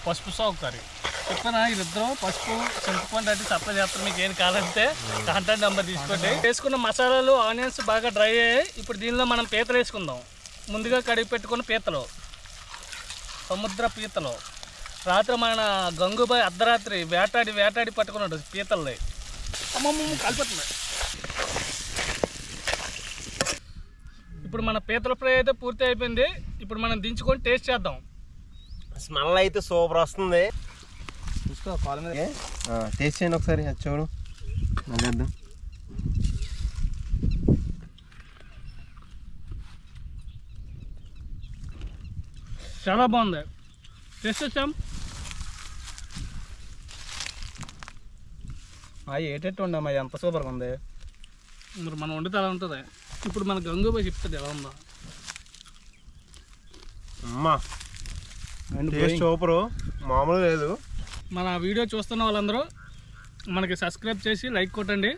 పసుపు సాగు కర్రీ చెప్పనా. వీళ్ళిద్దరూ పసుపు చింతపండు అంటే సప్లై చేస్తారు. మీకు ఏం కావాలంటే కాంటాక్ట్ నెంబర్ తీసుకోండి. వేసుకున్న మసాలాలు ఆనియన్స్ బాగా డ్రై అయ్యాయి. ఇప్పుడు దీనిలో మనం పీతలు వేసుకుందాం. ముందుగా కడిగి పెట్టుకున్న పీతలు, సముద్ర పీతలు. రాత్రి మన గంగుబాయ్ అర్ధరాత్రి వేటాడి పట్టుకున్నాడు పీతల్ని. అమ్మమ్మ కలిపి. ఇప్పుడు మన పీతల ఫ్రై అయితే పూర్తి అయిపోయింది. ఇప్పుడు మనం దించుకొని టేస్ట్ చేద్దాం. స్మెల్ అయితే సూపర్ వస్తుంది. చూసుకో కాలం మీద టేస్ట్ చేయండి ఒకసారి. అది చూడు మళ్ళీ. చాలా బాగుంది. టేస్ట్ వచ్చాం. ఏటెట్టు ఉండమ్మా, ఎంత సూపర్గా ఉంది. మరి మనం వండితే అలా ఉంటుంది. ఇప్పుడు మన గంగూబాయ్ చెప్తుంది ఎలా ఉందో. అమ్మా టేస్ట్ సూపరు, మామూలు లేదు. మన వీడియో చూస్తున్న వాళ్ళందరూ మనకి సబ్స్క్రైబ్ చేసి లైక్ కొట్టండి.